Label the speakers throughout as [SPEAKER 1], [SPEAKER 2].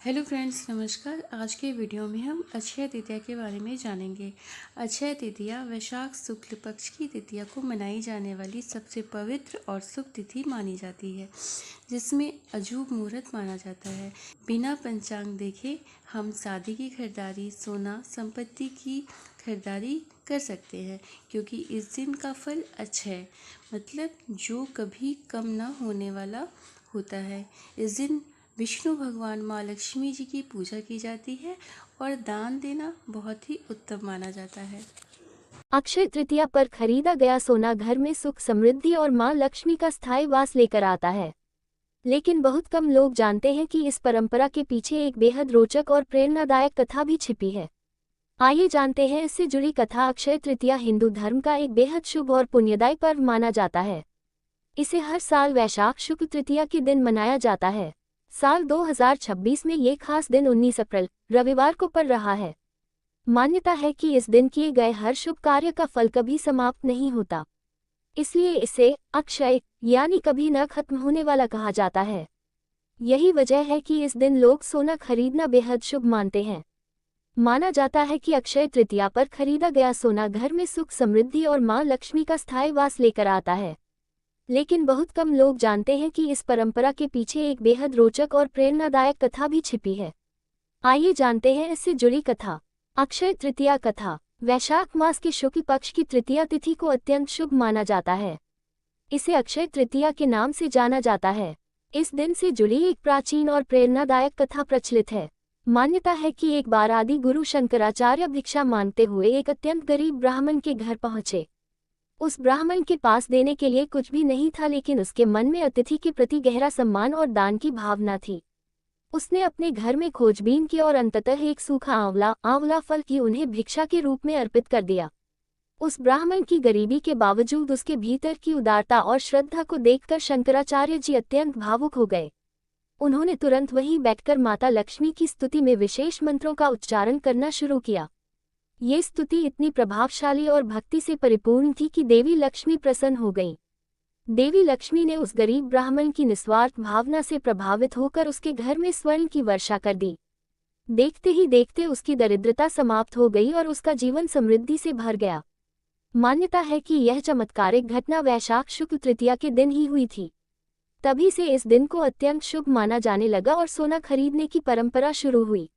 [SPEAKER 1] Hello friends, नमस्कार। आज के वीडियो में हम अक्षय तृतीया के बारे में जानेंगे। अक्षय तृतीया वैशाख शुक्ल पक्ष की तृतीया को मनाई जाने वाली सबसे पवित्र और शुभ तिथि मानी जाती है, जिसमें अजूब मुहूर्त माना जाता है। बिना पंचांग देखे हम शादी की खरीदारी, सोना, संपत्ति की खरीदारी कर सकते हैं, क्योंकि इस दिन का फल अक्षय मतलब जो कभी कम न होने वाला होता है। इस दिन विष्णु भगवान माँ लक्ष्मी जी की पूजा की जाती है और दान देना बहुत ही उत्तम माना जाता है।
[SPEAKER 2] अक्षय तृतीया पर खरीदा गया सोना घर में सुख समृद्धि और मां लक्ष्मी का स्थायी वास लेकर आता है। लेकिन बहुत कम लोग जानते हैं कि इस परंपरा के पीछे एक बेहद रोचक और प्रेरणादायक कथा भी छिपी है। आइए जानते हैं इससे जुड़ी कथा। अक्षय तृतीया हिंदू धर्म का एक बेहद शुभ और पुण्यदायी पर्व माना जाता है। इसे हर साल वैशाख शुक्ल तृतीया के दिन मनाया जाता है। साल 2026 में ये खास दिन 19 अप्रैल रविवार को पड़ रहा है। मान्यता है कि इस दिन किए गए हर शुभ कार्य का फल कभी समाप्त नहीं होता, इसलिए इसे अक्षय यानी कभी न खत्म होने वाला कहा जाता है। यही वजह है कि इस दिन लोग सोना खरीदना बेहद शुभ मानते हैं। माना जाता है कि अक्षय तृतीया पर खरीदा गया सोना घर में सुख समृद्धि और मां लक्ष्मी का स्थायी वास लेकर आता है। लेकिन बहुत कम लोग जानते हैं कि इस परंपरा के पीछे एक बेहद रोचक और प्रेरणादायक कथा भी छिपी है। आइए जानते हैं इससे जुड़ी कथा। अक्षय तृतीया कथा। वैशाख मास के शुक्ल पक्ष की तृतीया तिथि को अत्यंत शुभ माना जाता है। इसे अक्षय तृतीया के नाम से जाना जाता है। इस दिन से जुड़ी एक प्राचीन और प्रेरणादायक कथा प्रचलित है। मान्यता है कि एक बार आदि गुरु शंकराचार्य भिक्षा मांगते हुए एक अत्यंत गरीब ब्राह्मण के घर पहुंचे। उस ब्राह्मण के पास देने के लिए कुछ भी नहीं था, लेकिन उसके मन में अतिथि के प्रति गहरा सम्मान और दान की भावना थी। उसने अपने घर में खोजबीन की और अंततः एक सूखा आंवला फल की उन्हें भिक्षा के रूप में अर्पित कर दिया। उस ब्राह्मण की गरीबी के बावजूद उसके भीतर की उदारता और श्रद्धा को देखकर शंकराचार्य जी अत्यंत भावुक हो गए। उन्होंने तुरंत वहीं बैठकर माता लक्ष्मी की स्तुति में विशेष मंत्रों का उच्चारण करना शुरू किया। ये स्तुति इतनी प्रभावशाली और भक्ति से परिपूर्ण थी कि देवी लक्ष्मी प्रसन्न हो गईं। देवी लक्ष्मी ने उस गरीब ब्राह्मण की निस्वार्थ भावना से प्रभावित होकर उसके घर में स्वर्ण की वर्षा कर दी। देखते ही देखते उसकी दरिद्रता समाप्त हो गई और उसका जीवन समृद्धि से भर गया। मान्यता है कि यह चमत्कारिक घटना वैशाख शुक्ल तृतीया के दिन ही हुई थी। तभी से इस दिन को अत्यंत शुभ माना जाने लगा और सोना खरीदने की परंपरा शुरू हुई।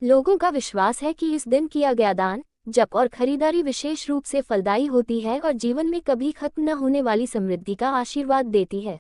[SPEAKER 2] लोगों का विश्वास है कि इस दिन किया गया दान, जप और खरीदारी विशेष रूप से फलदायी होती है और जीवन में कभी खत्म न होने वाली समृद्धि का आशीर्वाद देती है।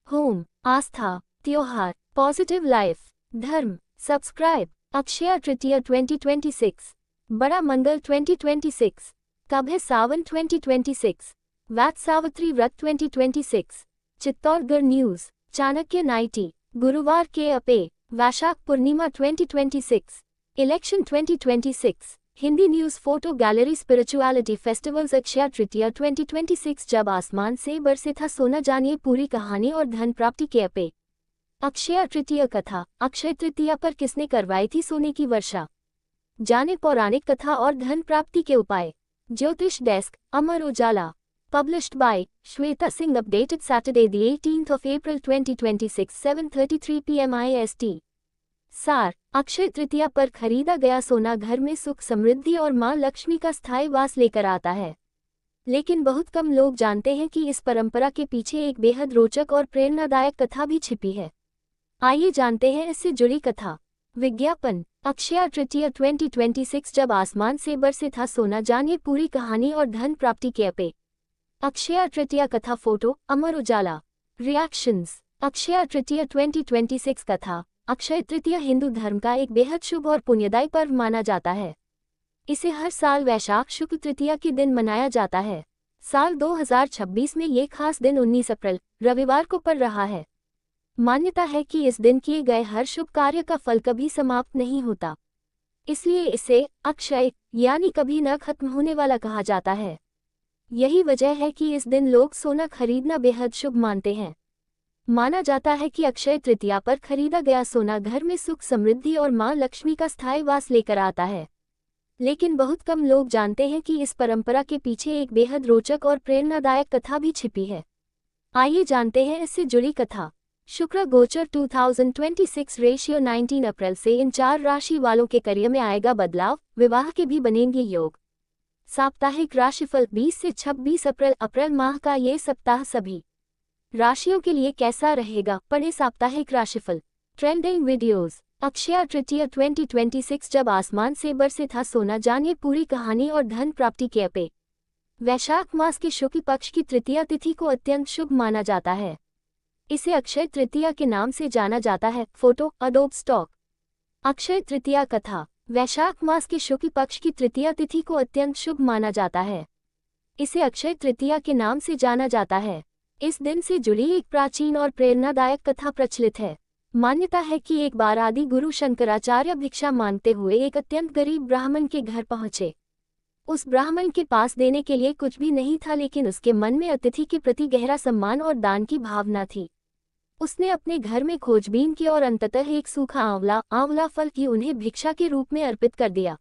[SPEAKER 2] होम, आस्था, त्योहार, पॉजिटिव लाइफ, धर्म। सब्सक्राइब। अक्षय तृतीया 2026, बड़ा मंगल 2026, कब है सावन 2026, वैत सावित्री व्रत 2026, चित्तौड़गढ़ न्यूज, चाणक्य नाइटी, गुरुवार के अपे, Vaishakh Purnima 2026, election 2026, Hindi news photo gallery spirituality festivals. Akshaya Tritiya 2026, जब आसमान से बरसे था सोना, जानिए पूरी कहानी और धन प्राप्ति के अपे। अक्षय तृतीया कथा। अक्षय तृतीया पर किसने करवाई थी सोने की वर्षा? जाने पौराणिक कथा और धन प्राप्ति के उपाय। ज्योतिष desk, Amar Ujala. Published by Shweta Singh. Updated Saturday the 18th of April 2026, 7:33 p.m. IST। सार। अक्षय तृतीया पर खरीदा गया सोना घर में सुख समृद्धि और मां लक्ष्मी का स्थायी वास लेकर आता है। लेकिन बहुत कम लोग जानते हैं कि इस परंपरा के पीछे एक बेहद रोचक और प्रेरणादायक कथा भी छिपी है। आइए जानते हैं इससे जुड़ी कथा। विज्ञापन। अक्षय तृतीया 2026, जब आसमान से बरसे था सोना, जानिए पूरी कहानी और धन प्राप्ति के अपे। अक्षय तृतीया कथा फोटो, अमर उजाला। रिएक्शंस। अक्षय तृतीया 2026 कथा। अक्षय तृतीया हिंदू धर्म का एक बेहद शुभ और पुण्यदायी पर्व माना जाता है। इसे हर साल वैशाख शुक्ल तृतीया के दिन मनाया जाता है। साल 2026 में ये खास दिन 19 अप्रैल रविवार को पड़ रहा है। मान्यता है कि इस दिन किए गए हर शुभ कार्य का फल कभी समाप्त नहीं होता, इसलिए इसे अक्षय यानी कभी न खत्म होने वाला कहा जाता है। यही वजह है कि इस दिन लोग सोना खरीदना बेहद शुभ मानते हैं। माना जाता है कि अक्षय तृतीया पर खरीदा गया सोना घर में सुख समृद्धि और मां लक्ष्मी का स्थायी वास लेकर आता है। लेकिन बहुत कम लोग जानते हैं कि इस परंपरा के पीछे एक बेहद रोचक और प्रेरणादायक कथा भी छिपी है। आइए जानते हैं इससे जुड़ी कथा। शुक्र गोचर 2026 रेशियो 19 अप्रैल से इन 4 राशि वालों के करियर में आएगा बदलाव, विवाह के भी बनेंगे योग। साप्ताहिक राशिफल 20 से 26 अप्रैल माह का ये सप्ताह सभी राशियों के लिए कैसा रहेगा, पढ़े साप्ताहिक राशिफल। Trending videos. अक्षय तृतीया 2026 जब आसमान से बरसे था सोना, जानिए पूरी कहानी और धन प्राप्ति के अपे। वैशाख मास के शुक्ल पक्ष की तृतीया तिथि को अत्यंत शुभ माना जाता है। इसे अक्षय तृतीया के नाम से जाना जाता है। Photo Adobe stock. Akshaya Tritiya कथा। वैशाख मास के शुक्ल पक्ष की तृतीया तिथि को अत्यंत शुभ माना जाता है। इसे अक्षय तृतीया के नाम से जाना जाता है। इस दिन से जुड़ी एक प्राचीन और प्रेरणादायक कथा प्रचलित है। मान्यता है कि एक बार आदि गुरु शंकराचार्य भिक्षा मांगते हुए एक अत्यंत गरीब ब्राह्मण के घर पहुंचे। उस ब्राह्मण के पास देने के लिए कुछ भी नहीं था, लेकिन उसके मन में अतिथि के प्रति गहरा सम्मान और दान की भावना थी। उसने अपने घर में खोजबीन की और अंततः एक सूखा आंवला फल की उन्हें भिक्षा के रूप में अर्पित कर दिया।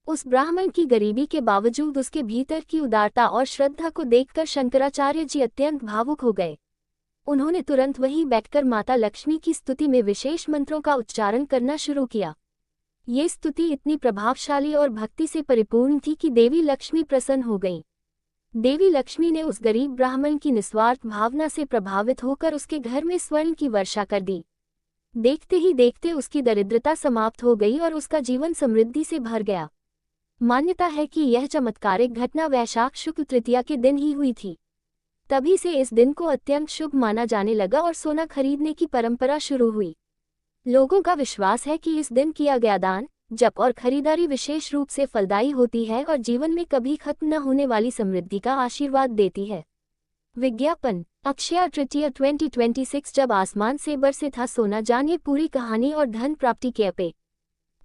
[SPEAKER 2] उस ब्राह्मण की गरीबी के बावजूद उसके भीतर की उदारता और श्रद्धा को देखकर शंकराचार्य जी अत्यंत भावुक हो गए। उन्होंने तुरंत वहीं बैठकर माता लक्ष्मी की स्तुति में विशेष मंत्रों का उच्चारण करना शुरू किया। ये स्तुति इतनी प्रभावशाली और भक्ति से परिपूर्ण थी कि देवी लक्ष्मी प्रसन्न हो गईं। देवी लक्ष्मी ने उस गरीब ब्राह्मण की निस्वार्थ भावना से प्रभावित होकर उसके घर में स्वर्ण की वर्षा कर दी। देखते ही देखते उसकी दरिद्रता समाप्त हो गई और उसका जीवन समृद्धि से भर गया। मान्यता है कि यह चमत्कारिक घटना वैशाख शुक्ल तृतीया के दिन ही हुई थी। तभी से इस दिन को अत्यंत शुभ माना जाने लगा और सोना खरीदने की परंपरा शुरू हुई। लोगों का विश्वास है कि इस दिन किया गया दान, जप और खरीदारी विशेष रूप से फलदायी होती है और जीवन में कभी खत्म न होने वाली समृद्धि का आशीर्वाद देती है। विज्ञापन। अक्षय तृतीया 2026 जब आसमान से बरसे था सोना, जानिए पूरी कहानी और धन प्राप्ति के अपे।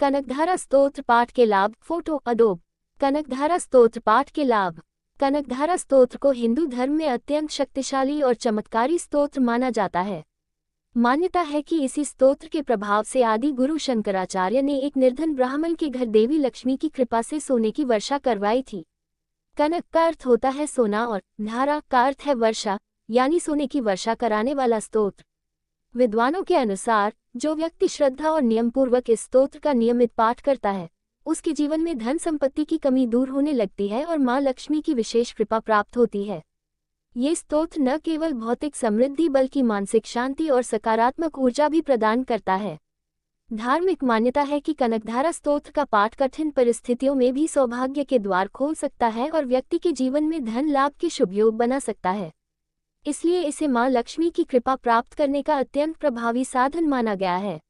[SPEAKER 2] कनकधारा स्तोत्र पाठ के लाभ। Photo Adobe. कनकधारा स्तोत्र पाठ के लाभ। कनकधारा स्तोत्र को हिंदू धर्म में अत्यंत शक्तिशाली और चमत्कारी स्तोत्र माना जाता है। मान्यता है कि इसी स्तोत्र के प्रभाव से आदि गुरु शंकराचार्य ने एक निर्धन ब्राह्मण के घर देवी लक्ष्मी की कृपा से सोने की वर्षा करवाई थी। कनक का अर्थ होता है सोना और धारा का अर्थ है वर्षा, यानी सोने की वर्षा कराने वाला स्तोत्र। विद्वानों के अनुसार जो व्यक्ति श्रद्धा और नियमपूर्वक इस स्तोत्र का नियमित पाठ करता है, उसके जीवन में धन संपत्ति की कमी दूर होने लगती है और मां लक्ष्मी की विशेष कृपा प्राप्त होती है। ये स्तोत्र न केवल भौतिक समृद्धि बल्कि मानसिक शांति और सकारात्मक ऊर्जा भी प्रदान करता है। धार्मिक मान्यता है कि कनकधारा स्तोत्र का पाठ कठिन परिस्थितियों में भी सौभाग्य के द्वार खोल सकता है और व्यक्ति के जीवन में धन लाभ के शुभ योग बना सकता है। इसलिए इसे मां लक्ष्मी की कृपा प्राप्त करने का अत्यंत प्रभावी साधन माना गया है।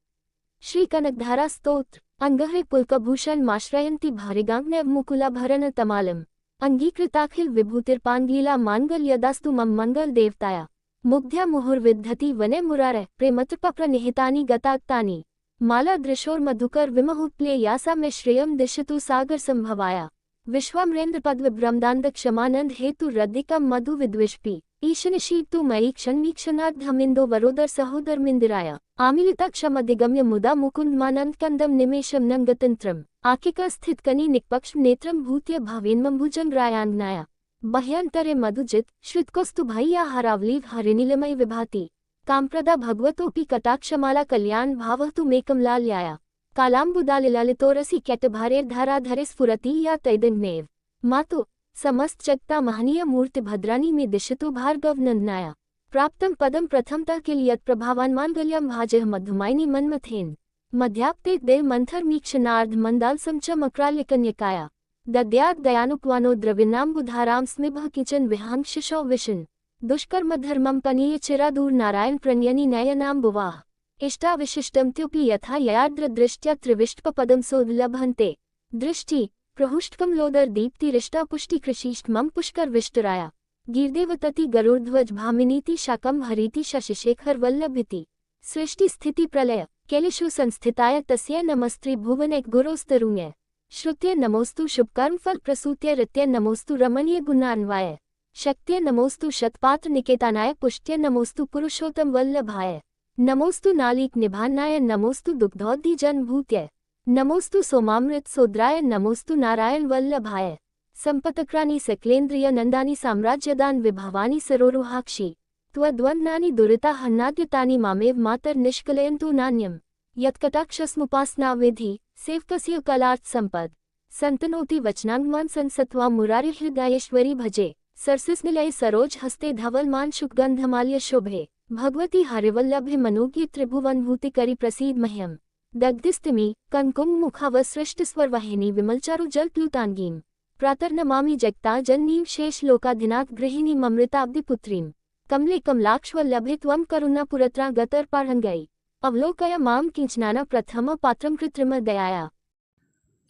[SPEAKER 2] श्री कनकधारा स्तोत्र। अंगहरे पुलकभूषण माश्रयन्ति भारिगांग्नव मुकुला भरण तमालम। अंगीकृताखिल विभूतिर्पांगलीला मांगल्यदास्तु मम मंगल देवताया। मुग्ध्या मुहुर्विद्धति वने मुरारे प्रेमतृपप्र निहितानि गताक्तानि। माला दृशोर्मधुकर विमहुप्ले यासा में श्रेयम दिशतु सागर संभवाया। विश्वामरेन्द्र पद्मब्रह्मदान्द क्षमानंद हेतु रद्धिकम मधु विद्विष्पि। ईशनिशीतु मयि क्षणमीक्षणार्धमिन्दो वरोदर सहोदरमिन्दिराया। आमिलिता क्षमधिगम्य मुदा मुकुंदमानंद कंदम निमेशम नंगतंत्रम। आकिका स्थित कनि निक्पक्ष नेत्रम भूत्य भावेन्मं भुजंगरायांगनाया। बह्यंतरे मधुजित श्रुतकोस्तु भय्या हरावली हरिनीलमय विभाति। कामप्रदा भगवतोपि कटाक्षमाला कल्याण भावतु मेकमलाल्याया। कालाम्बुदालिलालितोरसी कैटभारेर्धाराधरे स्फुरति या तैदन्मेव। मातु समस्त जगता महनीय मूर्ति भद्रानी में दिशतु भार्गव नंदनाया। प्राप्तम पदम प्रथमतः किल यत् प्रभावान मांगल्यम भाजह मधुमायिनी मन्मथेन। मध्याप्ते देव मंथर मीक्षणार्ध मंदाल समचम अक्राल्यकन्यकाया। दद्यात् दयानुपवानो द्रविणाम्बुधाराम स्मिभः किचन विहांशिशो विशन। दुष्कर्म धर्मम पनीय चिरादूर नारायण प्रणयनी नयनाम बुवाह। इष्टा विशिष्टमत्युपि यथा ययार्द्र दृष्ट्या त्रिविष्टपदम सोदलभन्ते। दृष्टि प्रहुष्टकम लोदर दीप्तिरिष्टा पुष्टि कृषिष्ट मम पुष्कर विष्टराया। गिरदेवतति गरुड़ध्वज भामिनीति शाकम हरीति शशिशेखर वल्लभिति। सृष्टि स्थिति प्रलय कैलिषु संस्थिताय तस्यै नमस्त्रि भुवने गुरोस्तरुण्य। श्रुत्य नमोस्तु शुभकर्म फल प्रसूत्य ऋत्य नमोस्तु रमणीय गुणान्वाय। शक्त्य नमोस्तु शतपात्र निकेतानाय पुष्ट्य नमोस्तु पुरुषोत्तम वल्लभाय। नमोस्तु नालीक निभान्नाय नमोस्तु दुग्धोद्धि जनभूत्य। नमोस्तु सोमामृत सोद्राय नमोस्तु नारायण वल्लभाय। संपतक्रानी सकलेन्द्रिय नंदानी साम्राज्यदान विभवानी सरोरुहाक्षी। त्वद्वन्द्नानि दुरिता हन्नाद्युतानि मामेव मातर निष्कलयन्तु नान्यम् यत्कटाक्षसमुपासनाविधि सेवकस्य कलार्थ संपद संतनोति वचनांगमान संसत्वा मुरारि हृदयेश्वरी भजे सरसिस्निलय सरोज हस्ते धवलमान शुकगंधमाल्य शोभे भगवती हरिवल्लभे मनोज्ञ त्रिभुवनभूतिकरी प्रसीद मह्यम दग्धिस्तिमी कंकुम मुखावसृष्टस्वरवाहिनी विमलचारु जलप्लुतांगीं प्रातर्नमामि जगता जननीं शेषलोकाधिनाथ गृहिणीं अमृताब्धिपुत्रीं कमले कमलाक्षवल्लभे त्वं करुणापुरत्रा गतर्पारंगै अवलोकय माम किंचनाना प्रथम पात्रम कृत्रिम दयाया।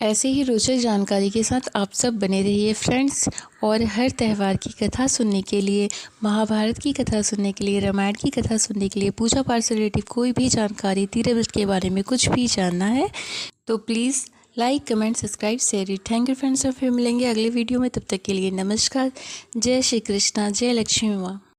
[SPEAKER 1] ऐसे ही रोचक जानकारी के साथ आप सब बने रहिए फ्रेंड्स। और हर त्यौहार की कथा सुनने के लिए, महाभारत की कथा सुनने के लिए, रामायण की कथा सुनने के लिए, पूजा पाठ से रिलेटेड कोई भी जानकारी, तीर्थ के बारे में कुछ भी जानना है तो please like, comment, subscribe, share it. Thank you friends. और फिर मिलेंगे अगले वीडियो में। तब तक के लिए नमस्कार। जय श्री कृष्णा, जय लक्ष्मी माँ।